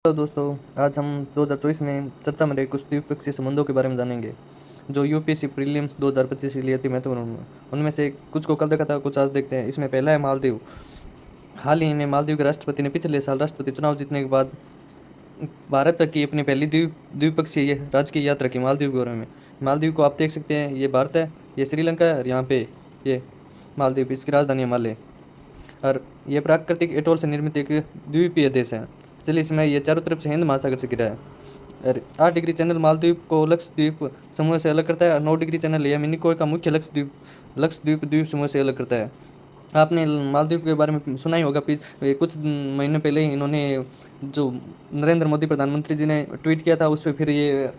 तो दोस्तों, आज हम 2024 में चर्चा में रहे कुछ द्विपक्षीय संबंधों के बारे में जानेंगे जो यूपीएससी प्रीलिम्स 2025 के लिए अति महत्वपूर्ण हैं। उनमें से कुछ को कल देखा था, कुछ आज देखते हैं। इसमें पहला है मालदीव। हाल ही में मालदीव के राष्ट्रपति ने पिछले साल राष्ट्रपति चुनाव जीतने के बाद भारत तक की अपनी पहली द्विपक्षीय राजकीय यात्रा की मालदीव के बारे में। मालदीव को आप देख सकते हैं, ये भारत है, ये श्रीलंका है और यहाँ पे ये मालदीव, इसकी राजधानी है माले। और ये प्राकृतिक एटोल से निर्मित एक द्वीपीय देश है। चलिए, इसमें ये चारों तरफ से हिंद महासागर से घिरा है। और 8 डिग्री चैनल मालदीव को लक्षद्वीप समूह से अलग करता है और 9 डिग्री चैनल यह मिनिकॉय का मुख्य लक्षद्वीप द्वीप समूह से अलग करता है। आपने मालदीव के बारे में सुना ही होगा, कुछ महीने पहले ही इन्होंने, जो नरेंद्र मोदी प्रधानमंत्री जी ने ट्वीट किया था, उस पर फिर ये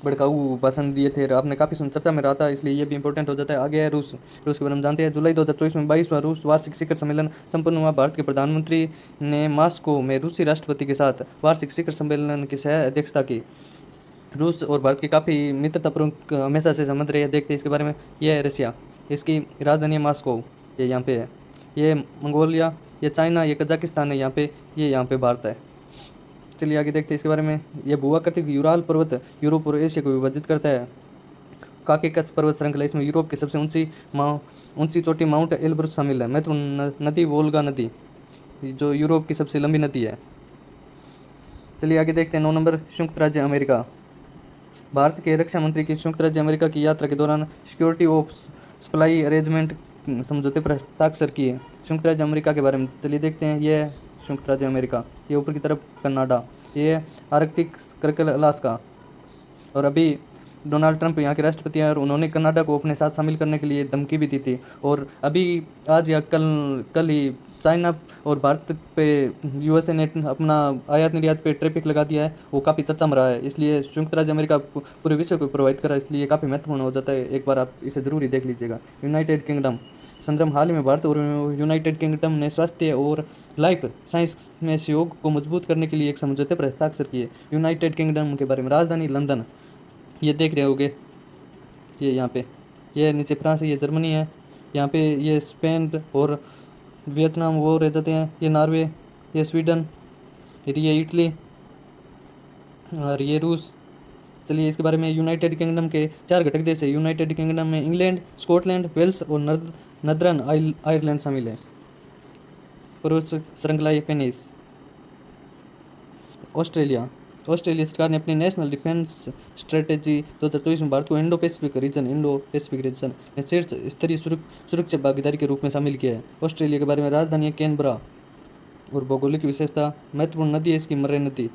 भड़काऊ भाषण दिए थे। आपने काफ़ी चर्चा में रहा था, इसलिए ये भी इंपॉर्टेंट हो जाता है। आगे है रूस के बारे में जानते हैं। जुलाई 2024 में 22वां रूस वार्षिक शिखर सम्मेलन संपन्न हुआ। भारत के प्रधानमंत्री ने मास्को में रूसी राष्ट्रपति के साथ वार्षिक शिखर सम्मेलन की सह अध्यक्षता की। रूस और भारत की काफ़ी मित्रतापूर्ण हमेशा से संबंध रहे। देखते हैं इसके बारे में। यह है रशिया, इसकी राजधानी है मास्को, ये यहाँ पे है। ये मंगोलिया, ये चाइना, ये कजाकिस्तान है यहाँ पे, ये यहाँ पे भारत है। चलिए आगे देखते हैं इसके बारे में। ये भूआकृतिक यूराल पर्वत यूरोप और एशिया को विभाजित करता है। काकेकस पर्वत श्रृंखला, इसमें यूरोप की सबसे ऊंची चोटी माउंट एल्ब्रुस शामिल है। महत्वपूर्ण नदी वोल्गा नदी, जो यूरोप की सबसे लंबी नदी है। चलिए आगे देखते हैं। 9 नंबर, संयुक्त राज्य अमेरिका। भारत के रक्षा मंत्री की संयुक्त राज्य अमेरिका की यात्रा के दौरान सिक्योरिटी ऑफ सप्लाई अरेंजमेंट समझौते पर हस्ताक्षर किए। संयुक्त राज्य अमेरिका के बारे में चलिए देखते हैं। यह है संयुक्त राज्य अमेरिका, ये ऊपर की तरफ कनाडा, ये है आर्कटिक सर्कल अलास्का। और अभी डोनाल्ड ट्रंप यहाँ के राष्ट्रपति हैं और उन्होंने कनाडा को अपने साथ शामिल करने के लिए धमकी भी दी थी। और अभी आज या कल ही चाइना और भारत पे यूएसए ने अपना आयात निर्यात पे ट्रैफिक लगा दिया है, वो काफ़ी चर्चा में रहा है। इसलिए संयुक्त राज्य अमेरिका पूरे विश्व को प्रभावित करा, इसलिए काफ़ी महत्वपूर्ण हो जाता है। एक बार आप इसे ज़रूर ही देख लीजिएगा। यूनाइटेड किंगडम संद्रम, हाल ही में भारत और यूनाइटेड किंगडम ने स्वास्थ्य और लाइफ साइंस में सहयोग को मजबूत करने के लिए एक समझौते पर हस्ताक्षर किए। यूनाइटेड किंगडम के बारे में, राजधानी लंदन, ये देख रहे होगे, ये यहाँ पे, ये नीचे फ्रांस है, ये जर्मनी है, यहाँ पे ये स्पेन और वियतनाम वो रह जाते हैं, ये नॉर्वे, ये स्वीडन, फिर ये इटली और ये रूस। चलिए इसके बारे में। यूनाइटेड किंगडम के 4 घटक देश है। यूनाइटेड किंगडम में इंग्लैंड, स्कॉटलैंड, वेल्स और नदरन आयरलैंड शामिल है। पूर्व श्रृंखला ये पेनिस। ऑस्ट्रेलिया सरकार ने अपनी नेशनल डिफेंस स्ट्रेटेजी 2024 में भारत को इंडो पैसिफिक रीजन में शीर्ष स्तरीय सुरक्षा भागीदारी के रूप में शामिल किया है। ऑस्ट्रेलिया के बारे में, राजधानी है कैनबरा और भौगोलिक विशेषता, महत्वपूर्ण नदी है इसकी मरे नदी।